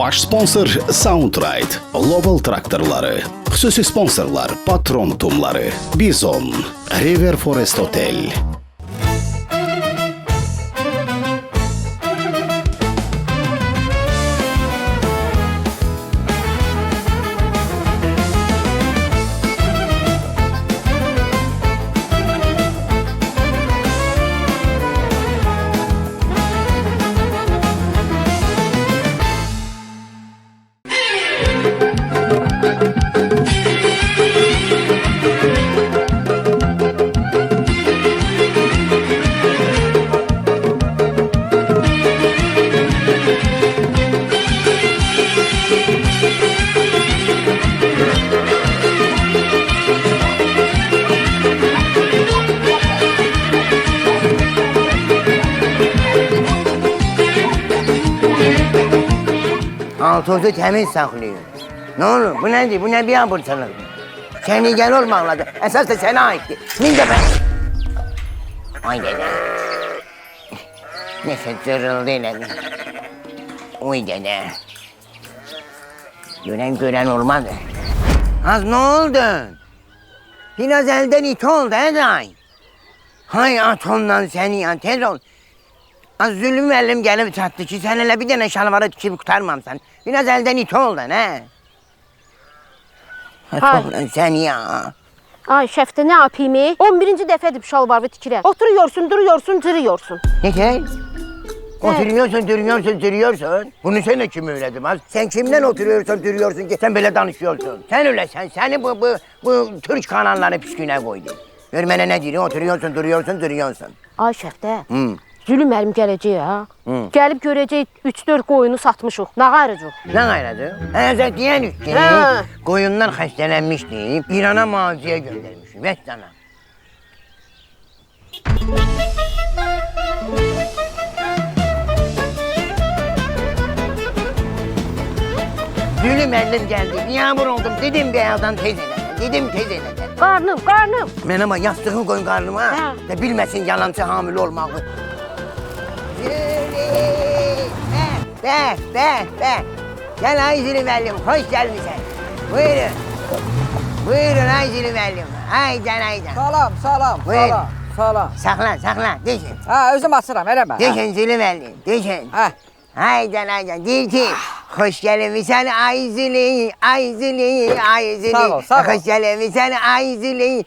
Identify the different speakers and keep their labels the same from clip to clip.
Speaker 1: Baş sponsor Soundride, Global Traktorları, xüsusi sponsorlar Patron Tumları, Bizon, River Forest Hotel.
Speaker 2: Tozu temiz saklıyor. Ne olur bu nedir? Bu ne bir abırtılık? Seni gel olmalıdır. Esas da sana aitti. Min de ben. Ay dede. Neyse zırıldı ile. Oy dede. Gören olmadı. Az ne oldu? Biraz elden it oldu Eday. Hay at ondan seni ya tez ol. Az Zülüm elim gelip çattı ki sen hele bir tane şalvarı tikip kurtarmam sen. Biraz elden it oldun he. At sen ya.
Speaker 3: Ay şefte ne yapayım? 11. defedir şalvarı tikire. Oturuyorsun, duruyorsun, duruyorsun.
Speaker 2: Ne şey? Oturuyorsun, duruyorsun. Bunu sen de kim öğredim az? Sen kimden oturuyorsun, duruyorsun ki sen böyle danışıyorsun? Sen öyle seni bu Türk kanalları püsküne koydu. Görmene ne diyor? Oturuyorsun, duruyorsun.
Speaker 3: Ay şefte. Zülüm elim geleceği ha. Gelip göreceği 3-4 koyunu satmışıq. Ne gayrıcıq?
Speaker 2: Ne gayradı? Ezet diyen üstüne koyunlar hastalanmış deyip İran'a mağazaya göndermiş. Ve sana. Zülüm elim geldi. Yağmur oldum. Dedim beyazdan teyzene.
Speaker 3: Karnım.
Speaker 2: Ben ama yastığı koyun karnıma. De bilmesin yalancı hamile olmağı. Be. Gel ay Zülüm elim. Hoş gelmişsin. Buyurun ay Zülüm elim. Haydan.
Speaker 4: Salam.
Speaker 2: Buyur.
Speaker 4: Salam.
Speaker 2: Sakla. Düşün.
Speaker 4: Ha, özüm açıram, eləmə.
Speaker 2: Düşün Zülüm elim. Düşün.
Speaker 4: Ha.
Speaker 2: Haydan. Deyil ki. Hoş gelmişsin ay Zülüm.
Speaker 4: Sağ ol.
Speaker 2: Hoş gelmişsin ay Zülüm.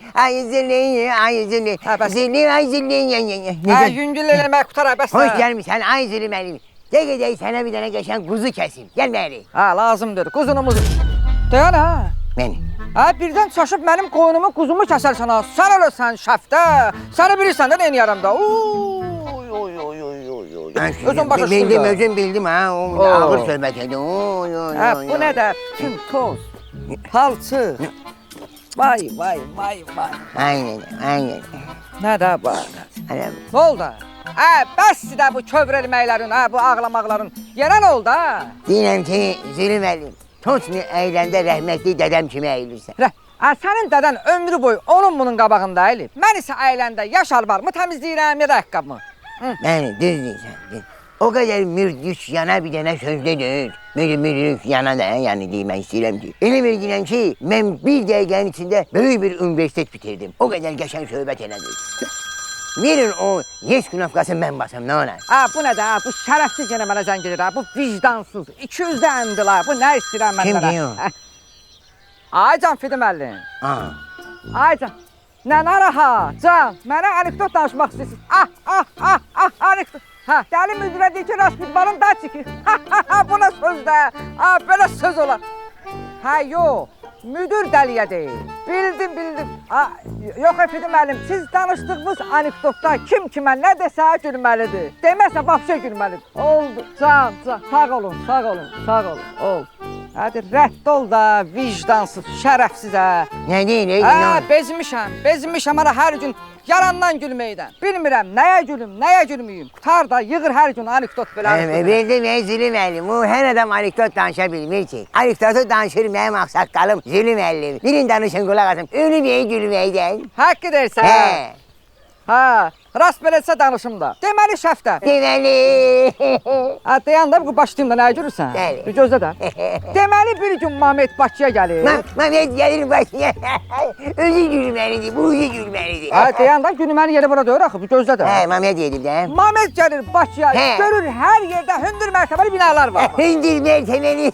Speaker 4: Ha, bəs.
Speaker 2: Zülüm.
Speaker 4: Ha, yüngül eləmək qutar, bəs.
Speaker 2: Hoş gelmişsin ay Zülüm elim. De sana bir tane geçen kuzu keseyim. Gel beri.
Speaker 4: Ha, lazımdır. Quzunumuzu. Deyən ha.
Speaker 2: Beni.
Speaker 4: Ha, birdən çaşıb mənim qoyunumu, kuzumu kəsərsən ha. Sən öləsən şəfdə. Səni bilirsən də neyniyərəm da. Özün başa düşdün.
Speaker 2: Özüm bildim ha. O ağır söhbət idi.
Speaker 4: Ha, bu nə də? Tüm toz. Palçı. Vay.
Speaker 2: Aynen.
Speaker 4: Nə də var?
Speaker 2: Aynen.
Speaker 4: Nə oldu? Ha, bəs də bu kövrəlməklərin, ha, bu ağlamaqların. Yerə nə oldu ha?
Speaker 2: Deyirəm ki, Zülüm elim. Tosni eğlende rahmetli dedem kimi eğilirsən.
Speaker 4: Ha, sənin dədən ömrü boyu onun bunun qabağında əyilib. Mən isə əyləndə ya şalvarımı təmizləyirəm, ya da ayaqqabımı.
Speaker 2: Yani düz deyirsən. O kadar mürdüş yana bir tane söz deyil. Mürdüş yana da yani demək istəyirəm ki. Elə bilgilən ki, mən bir dəqiqənin içində böyük bir üniversitet bitirdim. O kadar geçen söhbət elədim. Verin o yes günafkasını ben basam, ne olar?
Speaker 4: Ha, bu nə də, ha, bu şərəfsiz yenə mənə zəng edir, ha, bu vicdansız, 200 əndilər, bu nə istəyirəm məndən?
Speaker 2: Kim diyor?
Speaker 4: Aycan Fidim əlin. Aycan, nə narahat, can, mənə anekdot danışmaq istəyirsiniz. Anekdot. Ha, dəli müdürə deyir ki, Rasputmanın da çəkir. Bu nə söz də, ha, belə söz olar. Ha, yox. Müdür dəliyə deyil. Bildim. Yox Fidim müəllim, siz danışdığınız anekdotda kim kimə nə desə gülməlidir. Deməsə vapşe gülməlidir. Oldu. Can. Sağ olun. Ol. Hadi rədd ol da vicdansız, şərəfsiz ha.
Speaker 2: Ne değil,
Speaker 4: Ha, bezmişəm ara hər gün yarandan gülməkdən. Bilmirəm nəyə gülüm, nəyə gülməyim. Qutar da yığır hər gün anekdot belə.
Speaker 2: Bildim Zülüm elim. O her adam anekdot danışabilmir ki. Anekdotu danışır benim aksakalım Zülüm elim. Birin danışın kulak asın. Öyle bir gülmeyden.
Speaker 4: Haqq edirsən.
Speaker 2: He.
Speaker 4: Ha, rast beləsə danışım da. Deməli Şəftə.
Speaker 2: Deməli.
Speaker 4: Ha, deyəndə bu başlayım da nə görürsən?
Speaker 2: Bəli.
Speaker 4: Bir gözlə də. Deməli bir gün Mehmet Bakıya gəlir.
Speaker 2: Mehmet gelir başına. Özü gülmelidir, bu özü gülmelidir.
Speaker 4: Ha, deyəndə günüməli yeri bura deyir axı, bir gözlə də.
Speaker 2: He, Mehmet yedim de.
Speaker 4: Mehmet gəlir Bakıya,
Speaker 2: He.
Speaker 4: görür hər yerdə hündür mərtəbəli binalar var.
Speaker 2: Hündür mertebeli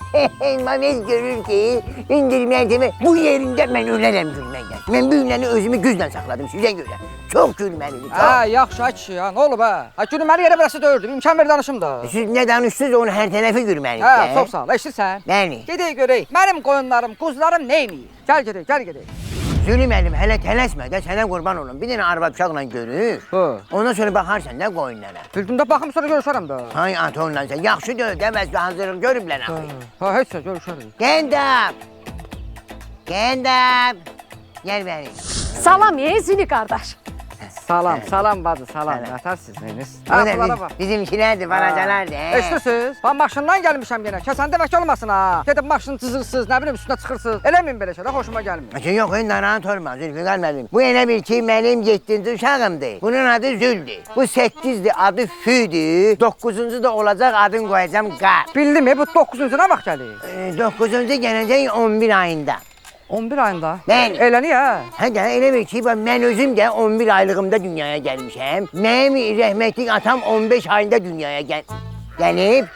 Speaker 2: Mehmet görür ki, hündür mertebe bu yerinde ben ölerim gülmekten. Ben bu ünleni özümü güzle sakladım size göre. Çok gülmelidir, çok.
Speaker 4: Ha, yaxşı ay kişi ya, nə olub ha? Ha, günüməli yeri burası deyirdim, imkan ver danışım da.
Speaker 2: Siz ne danışsınız onu her tarafı gülmelidir.
Speaker 4: Ha, çox sağ ol, eşitirsən?
Speaker 2: Bəli.
Speaker 4: Gedək görək, mənim qoyunlarım, quzularım neyniyir? Gəl gedək, gəl gedək.
Speaker 2: Zülüm elim hele tələsmə de sana kurban olun. Bir tane araba uşaqla görür.
Speaker 4: Ha.
Speaker 2: Ondan sonra bakarsan da koyunlara.
Speaker 4: Bildim də baxım sonra görüşərəm də.
Speaker 2: Hay atonla sen yaxşı döv demez bir hazırlık görüblər axı.
Speaker 4: Ha, heç nə görüşərik.
Speaker 2: Gendap. Gendap. Gel benim.
Speaker 3: Salam Zülü qardaş.
Speaker 4: Salam, salam bacı, salam.
Speaker 2: Salam.
Speaker 4: Nətərsiniz, neyiniz?
Speaker 2: Bu da
Speaker 4: bunlara bax.
Speaker 2: bizimkilerdi, balacalardı.
Speaker 4: Eşirsiniz? Ben maşından gelmişim gene. Kesən demək olmasın ha. Gedib maşını cızırsınız, ne bileyim üstüne çıkırsınız. Eləmin belə şeyler, hoşuma gelmiyor.
Speaker 2: Yok, narahat olma Zülfikar müəllim. Bu elə bil ki, mənim 7-ci uşağımdır. Bunun adı Züldür. Bu 8-dir, adı Füdür. 9-cu da olacaq, adını qoyacağım Qar.
Speaker 4: Bildim bu 9-cu nə vaxt gəlir?
Speaker 2: 9-cu gələcək 11 ayında.
Speaker 4: 11 ayında.
Speaker 2: Bəli.
Speaker 4: Elə niyə?
Speaker 2: Hə də elə bil ki, mən özüm də 11 aylığımda dünyaya gəlmişəm. Mənim rəhmətlik atam 15 ayında dünyaya gəlib.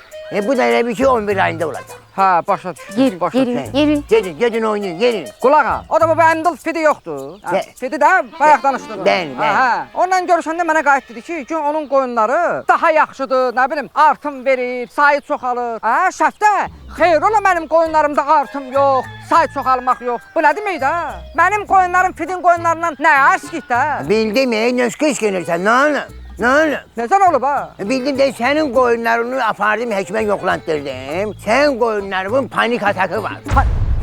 Speaker 2: Bu da elə bil ki, 11 ayında olacaq.
Speaker 4: Ha, başa düşdüm.
Speaker 3: Yerin,
Speaker 4: Başa
Speaker 3: yerin,
Speaker 4: düşdüm.
Speaker 3: yerin.
Speaker 2: Gedin oynayın, gelin.
Speaker 4: Qulağa, o da bu Əndil Fidi yoxdur. Ha,
Speaker 2: Bəli.
Speaker 4: Fidi də bayaq danışdıq.
Speaker 2: Bəli, bəli.
Speaker 4: Ha, onunla görüşəndə mənə qayıt dedi ki, gün onun qoyunları daha yaxşıdır, nə bilim, artım verir, sayı çoxalır. Ha, Şəftə, xeyr ola mənim qoyunlarımda artım yox, sayı çoxalmaq yox. Bu nə demək də? Mənim qoyunlarım Fidin qoyunlarından nə əskik də?
Speaker 2: Bildim, nösküş gelirsən, nə olur? Nə olur?
Speaker 4: Necən olub ha?
Speaker 2: Bildim de senin koyunlarını apardım, hekime yoklandırdım. Sen koyunlarımın panik atakı var.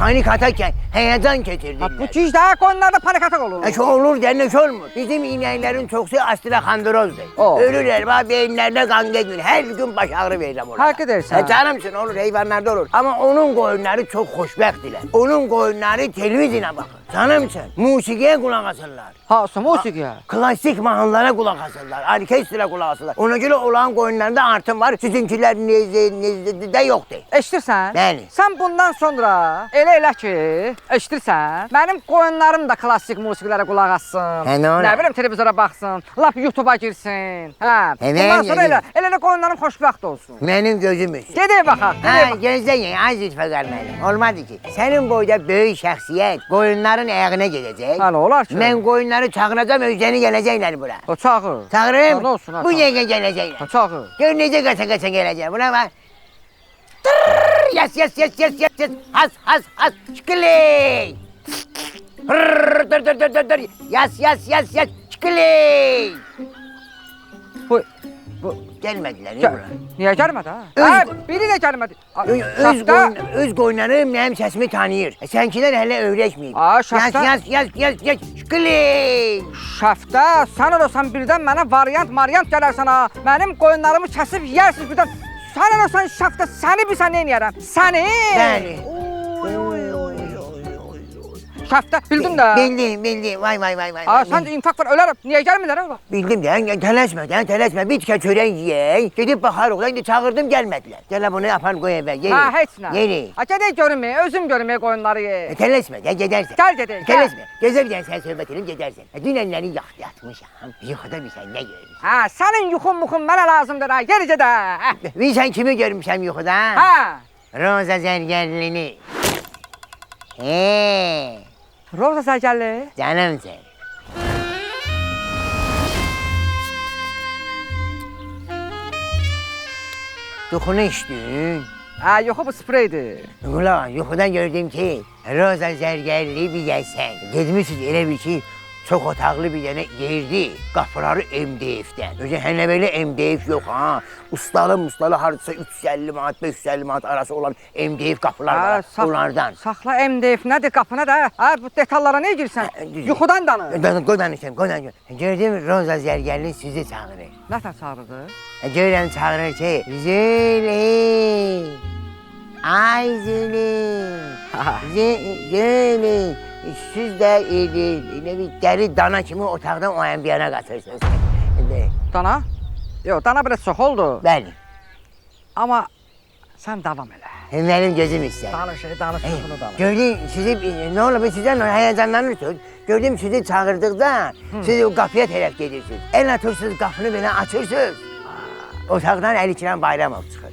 Speaker 2: Panik atakken heyecan
Speaker 4: Ha,
Speaker 2: getirdiler.
Speaker 4: bu gicdə qoyunlarda panik atak olur.
Speaker 2: Şu olur da ne olmur. Bizim ineklerin çoxsu astrakandrozdur.
Speaker 4: O.
Speaker 2: Ölürler, bak beyinlerine kan geliyor. Her gün baş ağrı veririm ona.
Speaker 4: Hak edersen.
Speaker 2: Canımsın olur, hayvanlarda olur. Ama onun koyunları çok hoşbəxtdirlər. Onun koyunları televizyona bakır. Canımsın, musikiye kulak asırlar.
Speaker 4: Ha, musiqiyə.
Speaker 2: Klasik mahnılara kulak asırlar, orkestra kulak asırlar. Ona göre olan koyunlarında artım var, sizinkiler de yoktu.
Speaker 4: Eşidirsən?
Speaker 2: Bəli.
Speaker 4: Sən bundan sonra elə ki, eşidirsən? Mənim qoyunlarım da klassik musiqilərə qulaq assın.
Speaker 2: Hə, nə olar?
Speaker 4: Nə bilim televizora baxsın, lap YouTube-a girsin. Hə.
Speaker 2: Evet,
Speaker 4: Bundan sonra
Speaker 2: evet.
Speaker 4: elə qoyunlarım xoşbəxt olsun.
Speaker 2: Benim gözümüz.
Speaker 4: Gedək baxaq.
Speaker 2: Ha, gözleyin Aziz Fəqər müəllim. Olmadı ki. Senin boyda böyük şəxsiyyət qoyunların ayağına gedəcək.
Speaker 4: Ha, nə olar ki?
Speaker 2: Ben qoyunları çağıracağım, özleri geləcəklər bura.
Speaker 4: O çağır.
Speaker 2: Çağırım,
Speaker 4: Ha, nə olsun, ha,
Speaker 2: bu
Speaker 4: çağır.
Speaker 2: yenge geləcəklər.
Speaker 4: Ha, çağır.
Speaker 2: Gör necə qaça-qaça gələcək, buna bak. Tırrrr, yes, yes, yes, yes, yes, yes. Has, has, has, çıkıley. Hırrrr, dur. Yes, yes, yes, yes, çıkıley.
Speaker 4: Bu
Speaker 2: Gelmediler,
Speaker 4: Gel-
Speaker 2: bura.
Speaker 4: Niyə gəlmədi ha?
Speaker 2: Öz-
Speaker 4: Ha, biri də gəlmədi. Ha, Şəftə.
Speaker 2: Öz qoyunları mənim səsimi tanıyır. Sənkiler hələ öyrəşməyib.
Speaker 4: Aa, Şəftə.
Speaker 2: Yes, çıkıley.
Speaker 4: Şəftə, sən olasan birdən mənə variant gələrsən ha. Mənim qoyunlarımı kəsib yərsiz birdən. Sən olasan Şəftə, səni bilsən nə edərəm? Səni?
Speaker 2: Bəli.
Speaker 4: Şəftə, bildin də.
Speaker 2: Bildim. Vay.
Speaker 4: Ha, sən infarkt var, ölərəm. Niyə gəlmirlər ha?
Speaker 2: Bildim de, tələsmə. Bir tikə çörək yeyək. Gedib baxarıq. İndi çağırdım, gəlmədilər. Gələ bunu yapan qoy evə, yeri.
Speaker 4: Ha, heç nə.
Speaker 2: Yeri.
Speaker 4: Ha, gedək görüm, özüm görüm qoyunları ye.
Speaker 2: Tələsmə, gedərsən.
Speaker 4: Gəl gedək, gəl.
Speaker 2: Tələsmə. Gözə bir dənə sən söhbət edin, gedərsən. Dünənləri yatmışam. Yuxuda bir sən nə görmüşsən?
Speaker 4: Ha, sənin yuxun mənə lazımdır ha. Gel gedə. Ha.
Speaker 2: Bilsən kimi görmüşəm yuxuda?
Speaker 4: Ha.
Speaker 2: Roza Zərgərlini. He,
Speaker 4: Roza Sərgəlli.
Speaker 2: canım sen. Yuxunu içdin.
Speaker 4: Ha, yoxu bu spreydir.
Speaker 2: Ulan yuxuda gördüm ki Roza Zərgərli bir gəlsən. Gedmişsiniz elə bir ki çok otaqlı bir dənə yerdi. Qapıları MDF-dən. Özü hələ belə MDF yox ha. Ustalı hardasa 350 manat, 550 manat arası olan MDF qapılar var. Onlardan.
Speaker 4: Saxla MDF nədir qapına da? Ha, bu detallara nə girsən?
Speaker 2: düz.
Speaker 4: Yuxudan danış.
Speaker 2: Qoy danışım. Gördüm Roza Zərgərli sizi çağırır.
Speaker 4: Nətən çağırdı?
Speaker 2: Görürəm çağırır ki Züley. Ay Züley. Züley. Siz də elə bir dəri dana kimi otaqdan o yan bir yana qaçırsınız. De.
Speaker 4: Dana? Yox, dana biraz çox oldu.
Speaker 2: Bəli.
Speaker 4: Amma sən davam elə.
Speaker 2: Mənim gözüm istər.
Speaker 4: Danış, bunu danış.
Speaker 2: Gördüm sizi, ne olur sizden heyecanlanırsınız. Gördüm sizi çağırdıkta, siz o kapıya taraf gelirsiniz. El atıyorsunuz, kapını böyle açırsınız. Otaqdan Əli Kiram Bayramov çıxır.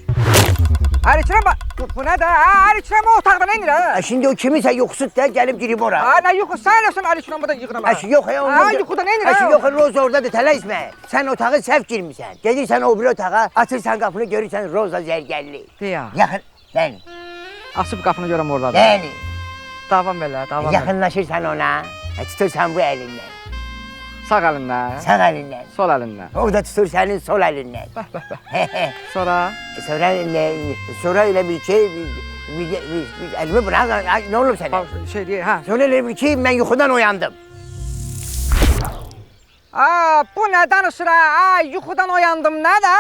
Speaker 4: Əli Kiram, bu nədir? Əli Kiram o otaqda nə edir?
Speaker 2: Şimdi o kimisə yoxsuz da gəlib girib ora.
Speaker 4: Nə yoxu, sən eləsən Əli Kiram burada yığınama.
Speaker 2: Yox ya.
Speaker 4: Yuxuda nə edir?
Speaker 2: Yox, Roza oradadır, tələsmə. Sən otağı səhv girmişsən. Gedirsən o bir otağa, açırsan qapını, görürsən Roza zərgərli.
Speaker 4: Deyə.
Speaker 2: Yaxın, bəli,
Speaker 4: Açıb qapını görəm oradadır.
Speaker 2: bəli.
Speaker 4: Davam elə, davam elə.
Speaker 2: Yaxınlaşırsan ona, tutursan bu əlindən,
Speaker 4: Sağ əlindən,
Speaker 2: sağ əlindən.
Speaker 4: sol əlindən.
Speaker 2: O da tutur sənin sol əlindən.
Speaker 4: Sonra
Speaker 2: Sonra elə bir şey, əlimi bırak, nə olub sənə?
Speaker 4: şey deyir, hə.
Speaker 2: Sonra elə bir ki, mən yuxudan oyandım.
Speaker 4: Bu nə danışır ha? Yuxudan oyandım, nə də?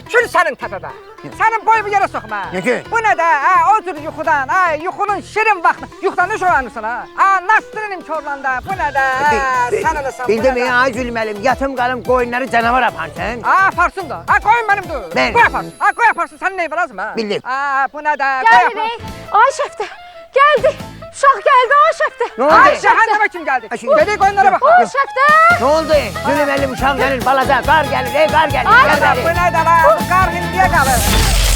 Speaker 4: Kül sənin təpəbə. Sənin boyu bir yerə soxma.
Speaker 2: Nə ki?
Speaker 4: Bu nə də? O cür yuxudan, yuxunun şirin vaxtı. Yuxudan necə oyanırsan ha? Nasrinim korlanda, bu nə də? Sən eləsən, bu nə
Speaker 2: Bildim
Speaker 4: də?
Speaker 2: ya, zülməlim, yatım qalım qoyunları canavar aparsın.
Speaker 4: Aparsın da. Qoyun mənimdir.
Speaker 2: Mən.
Speaker 4: Qoy aparsın. Qoy aparsın, sənin neyi var lazım ha?
Speaker 2: Bildim.
Speaker 4: Bu nə də?
Speaker 3: Gəldi bey. Ay şəfdə. Gəldi. Uşaq gəldi ay şəfdə.
Speaker 2: Ne oldu?
Speaker 4: Ay cəhənnəmə kim gəldi? Gedik qoyunlara bax.
Speaker 3: Ay şəfdə.
Speaker 2: Ne oldu? Zülməlim uşaq gəlir, balaca, qar gəlir, qar gəlir.
Speaker 3: Ay,
Speaker 2: qar
Speaker 4: Bu
Speaker 2: gəlir.
Speaker 4: nə də? Bu qar hindiyə qalır.